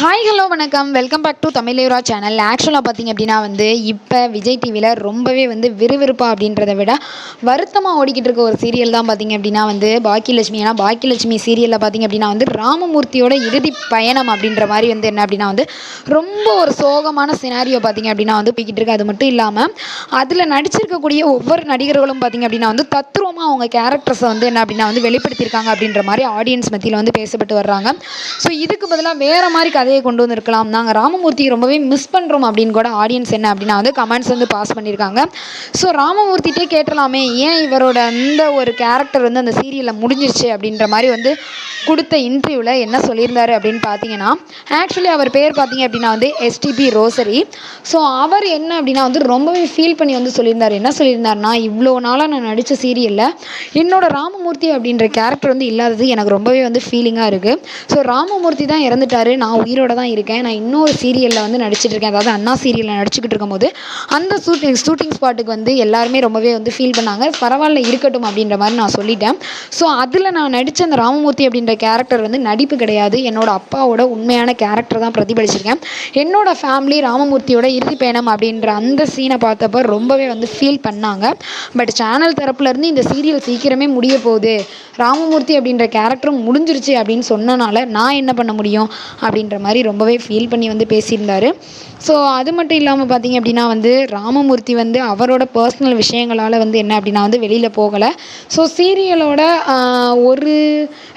Hi hello வணக்கம். Welcome back to தமிழேரா channel. ஆக்சுவலாக பார்த்திங்க அப்படின்னா இப்போ விஜய் டிவியில் ரொம்பவே விறுவிறுப்பாக அப்படின்றத விட வருத்தமாக ஓடிக்கிட்டு இருக்க ஒரு சீரியல் தான் பார்த்திங்க அப்படின்னா பாக்கியலட்சுமி. ஏன்னா பாக்கியலட்சுமி சீரியலில் பார்த்திங்க அப்படின்னா ராமமூர்த்தியோட இறுதி பயணம் அப்படின்ற மாதிரி என்ன அப்படின்னா ரொம்ப ஒரு சோகமான சினாரியோ பார்த்திங்க அப்படின்னா போய்கிட்டு இருக்கு. அது மட்டும் இல்லாமல் அதில் நடிச்சிருக்கக்கூடிய ஒவ்வொரு நடிகர்களும் பார்த்திங்க அப்படின்னா தத்ரூபமாக அவங்க கேரக்டர்ஸை என்ன அப்படின்னா வெளிப்படுத்தியிருக்காங்க அப்படின்ற மாதிரி ஆடியன்ஸ் மத்தியில் பேசப்பட்டு வர்றாங்க. ஸோ இதுக்கு பதிலாக வேறு மாதிரி கதையை கொண்டு வந்திருக்கலாம். நாங்கள் ராமமூர்த்தி ரொம்பவே மிஸ் பண்ணுறோம் அப்படின்னு கூட ஆடியன்ஸ் என்ன அப்படின்னா கமெண்ட்ஸ் பாஸ் பண்ணியிருக்காங்க. ஸோ ராமமூர்த்திட்டே கேட்டலாமே, ஏன் இவரோட அந்த ஒரு கேரக்டர் அந்த சீரியலில் முடிஞ்சிருச்சு அப்படின்ற மாதிரி கொடுத்த இன்டர்வியூவில் என்ன சொல்லியிருந்தாரு அப்படின்னு பார்த்தீங்கன்னா, ஆக்சுவலி அவர் பேர் பார்த்தீங்க அப்படின்னா எஸ்டிபி ரோசரி. ஸோ அவர் என்ன அப்படின்னா ரொம்பவே ஃபீல் பண்ணி சொல்லியிருந்தார். என்ன சொல்லியிருந்தாருன்னா, இவ்வளோ நாளாக நான் நடித்த சீரியலில் என்னோட ராமமூர்த்தி அப்படின்ற கேரக்டர் இல்லாதது எனக்கு ரொம்பவே ஃபீலிங்காக இருக்குது. ஸோ ராமமூர்த்தி தான் இறந்துட்டார், நான் உயிரோட தான் இருக்கேன். நான் இன்னொரு சீரியலில் நடிச்சிட்டு இருக்கேன். அதாவது அண்ணா சீரியலில் நடிச்சுக்கிட்டு இருக்கும்போது அந்த ஷூட்டிங் ஸ்பாட்டுக்கு எல்லாருமே ரொம்பவே ஃபீல் பண்ணாங்க. பரவாயில்ல இருக்கட்டும் அப்படின்ற மாதிரி நான் சொல்லிட்டேன். ஸோ அதில் நான் நடித்த அந்த ராமமூர்த்தி அப்படின்ற கேரக்டர் நடிப்பு கிடையாது, என்னோட அப்பாவோட உண்மையான கேரக்டர் தான் பிரதிபலிச்சிருக்கேன். என்னோட ஃபேமிலி ராமமூர்த்தியோட இறுதி பயணம் அப்படின்ற அந்த சீனை பார்த்தப்போ ரொம்பவே ஃபீல் பண்ணாங்க. பட் சேனல் தரப்புலேருந்து இந்த சீரியல் சீக்கிரமே முடிய போகுது, ராமமூர்த்தி அப்படின்ற கேரக்டரும் முடிஞ்சிருச்சு அப்படின்னு சொன்னனால நான் என்ன பண்ண முடியும் அப்படின்ற மாதிரி ரொம்பவே ஃபீல் பண்ணி பேசியிருந்தார். ஸோ அது மட்டும் இல்லாமல் பார்த்திங்க அப்படின்னா ராமமூர்த்தி அவரோட பர்சனல் விஷயங்களால் என்ன அப்படின்னா வெளியில் போகலை. ஸோ சீரியலோட ஒரு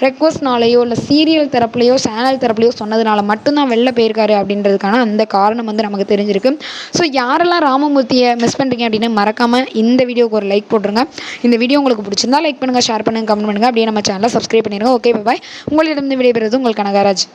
ரெக்வஸ்ட்னாலேயோ இல்லை சீரியல் தரப்புலையோ சேனல் தரப்புலையோ சொன்னதுனால மட்டும்தான் வெளில போயிருக்காரு அப்படின்றதுக்கான அந்த காரணம் நமக்கு தெரிஞ்சிருக்கு. ஸோ யாரெல்லாம் ராமமூர்த்தியை மிஸ் பண்ணுறீங்க அப்படின்னு மறக்காமல் இந்த வீடியோக்கு ஒரு லைக் போட்டுருங்க. இந்த வீடியோ உங்களுக்கு பிடிச்சிருந்தா லைக் பண்ணுங்கள், ஷேர் பண்ணுங்கள், கமெண்ட் பண்ணுங்கள். அப்படியே நம்ம சேனலை சப்ஸ்கிரைப் பண்ணிடுங்க. ஓகே, பாய். உங்களிடம் விடைபெறுவது உங்கள் கனகராஜ்.